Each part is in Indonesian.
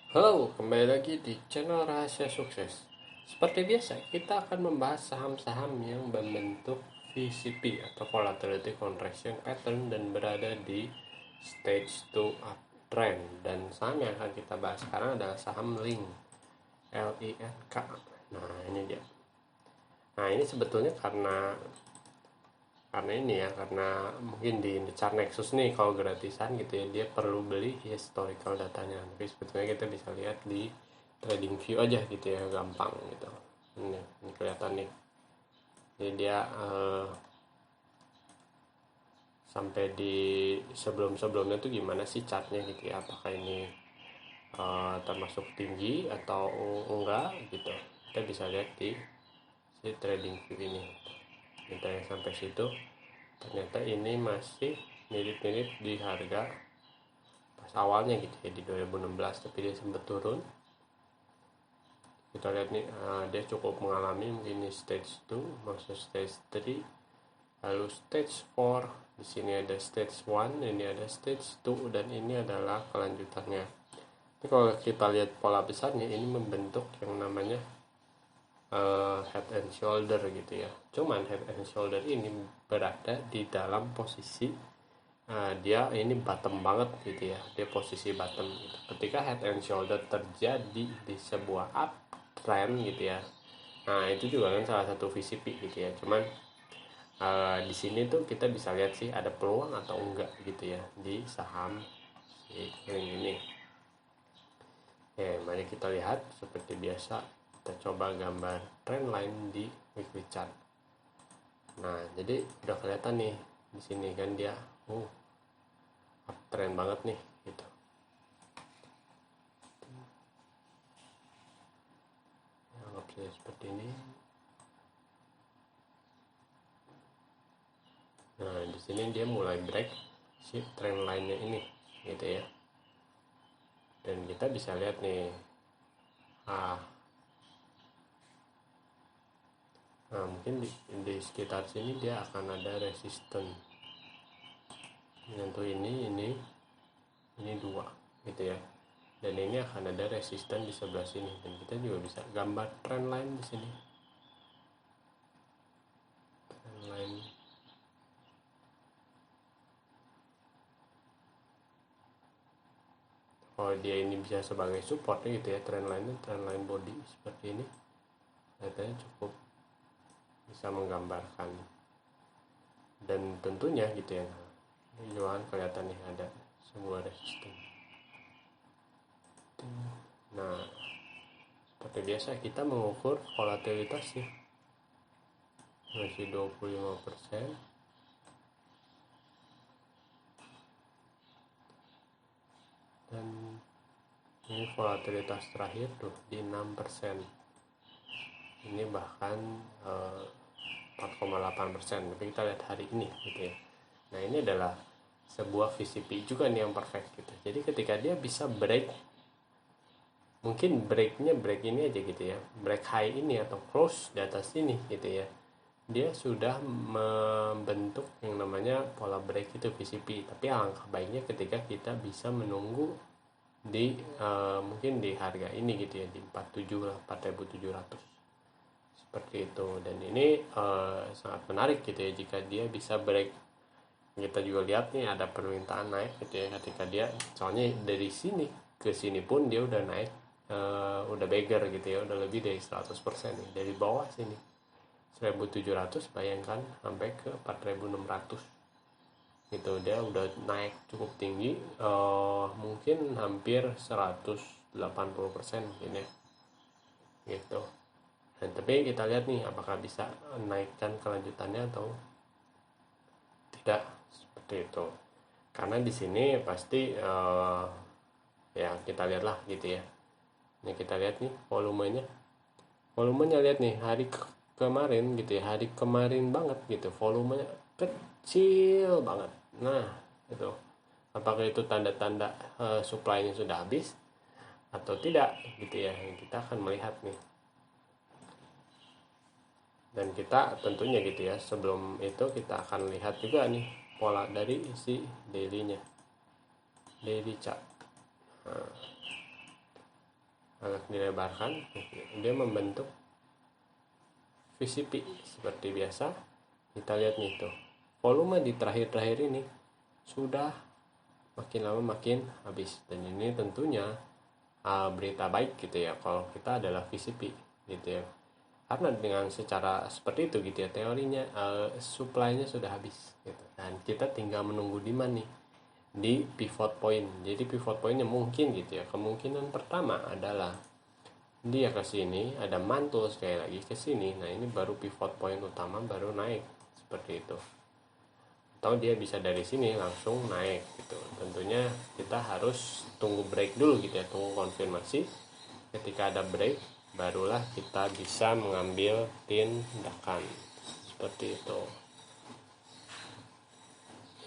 Halo, kembali lagi di channel Rahasia Sukses. Seperti biasa, kita akan membahas saham-saham yang membentuk VCP atau Volatility Contraction Pattern dan berada di stage 2 uptrend. Dan saham yang akan kita bahas sekarang adalah saham Link, LINK. Nah, ini dia. Nah, ini sebetulnya karena ini ya, karena mungkin di chart Nexus nih kalau gratisan gitu ya, dia perlu beli historical datanya, tapi sebetulnya kita bisa lihat di trading view aja gitu ya, gampang gitu. Ini kelihatan nih, jadi dia sampai di sebelumnya tuh gimana sih chartnya gitu ya, apakah ini termasuk tinggi atau enggak gitu, kita bisa lihat di si trading view ini. Kita yang sampai situ ternyata ini masih mirip-mirip di harga pas awalnya gitu ya, di 2016, tapi dia sempat turun. Kita lihat nih, dia cukup mengalami mungkin ini stage 2, masuk stage 3, lalu stage 4, di sini ada stage 1, ini ada stage 2, dan ini adalah kelanjutannya. Tapi kalau kita lihat pola besarnya, ini membentuk yang namanya head and shoulder gitu ya. Cuman head and shoulder ini berada di dalam posisi dia ini bottom banget gitu ya, dia posisi bottom gitu. Ketika head and shoulder terjadi di sebuah uptrend gitu ya, nah itu juga kan salah satu VCP gitu ya. Cuman di sini tuh kita bisa lihat sih ada peluang atau enggak gitu ya di saham yang ini. Mari kita lihat seperti biasa, kita coba gambar trendline di weekly chart. Nah, jadi udah kelihatan nih di sini kan dia uptrend banget nih gitu. Anggap saja seperti ini. Nah, di sini dia mulai break si trend line-nya ini gitu ya. Dan kita bisa lihat nih, nah mungkin di sekitar sini dia akan ada resisten menyentuh ini dua gitu ya, dan ini akan ada resisten di sebelah sini, dan kita juga bisa gambar trend line di sini. Trend line kalau dia ini bisa sebagai support gitu ya, trend line body seperti ini, kelihatannya cukup bisa menggambarkan. Dan tentunya gitu ya, ini juga kan kelihatan nih ada sebuah resisten. Nah, seperti biasa kita mengukur volatilitasnya masih 25%, dan ini volatilitas terakhir tuh di 6%. Ini bahkan 4,8%, tapi kita lihat hari ini gitu ya. Nah, ini adalah sebuah VCP juga nih yang perfect gitu. Jadi ketika dia bisa break, mungkin break ini aja gitu ya, break high ini atau close di atas ini gitu ya, dia sudah membentuk yang namanya pola break itu VCP. Tapi alangkah baiknya ketika kita bisa menunggu di mungkin di harga ini gitu ya, di 47 lah, 4700 seperti itu. Dan ini sangat menarik gitu ya jika dia bisa break. Kita juga lihat nih ada permintaan naik gitu ya ketika dia, soalnya dari sini ke sini pun dia udah naik, udah beggar gitu ya, udah lebih dari 100% nih dari bawah sini 1700, bayangkan sampai ke 4600 gitu, dia udah naik cukup tinggi, mungkin hampir 180% mungkin ya gitu. Dan tapi kita lihat nih apakah bisa naikkan kelanjutannya atau tidak, seperti itu. Karena di sini pasti ya kita lihatlah gitu ya. Ini kita lihat nih volumenya lihat nih hari kemarin gitu ya, hari kemarin banget gitu, volumenya kecil banget. Nah itu apakah itu tanda-tanda supply-nya sudah habis atau tidak gitu ya, kita akan melihat nih. Dan kita tentunya gitu ya, sebelum itu kita akan lihat juga nih pola dari si daily chart. Nah, agak dilebarkan, dia membentuk VCP seperti biasa. Kita lihat nih tuh, volume di terakhir-terakhir ini sudah makin lama makin habis, dan ini tentunya berita baik gitu ya kalau kita adalah VCP gitu ya, karena dengan secara seperti itu gitu ya, teorinya supply-nya sudah habis gitu, dan kita tinggal menunggu demand nih di pivot point. Jadi pivot pointnya mungkin gitu ya, kemungkinan pertama adalah dia ke sini, ada mantul sekali lagi ke sini, nah ini baru pivot point utama, baru naik seperti itu. Atau dia bisa dari sini langsung naik gitu. Tentunya kita harus tunggu break dulu gitu ya, tunggu konfirmasi. Ketika ada break barulah kita bisa mengambil tindakan seperti itu.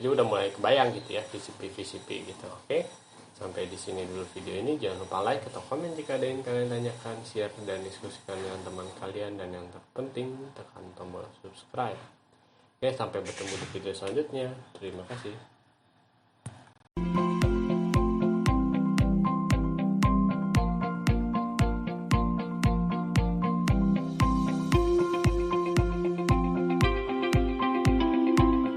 Jadi udah mulai kebayang gitu ya VCP gitu. Oke, sampai di sini dulu video ini. Jangan lupa like atau komen jika ada yang kalian tanyakan, share dan diskusikan dengan teman kalian, dan yang terpenting tekan tombol subscribe. Oke, sampai bertemu di video selanjutnya. Terima kasih.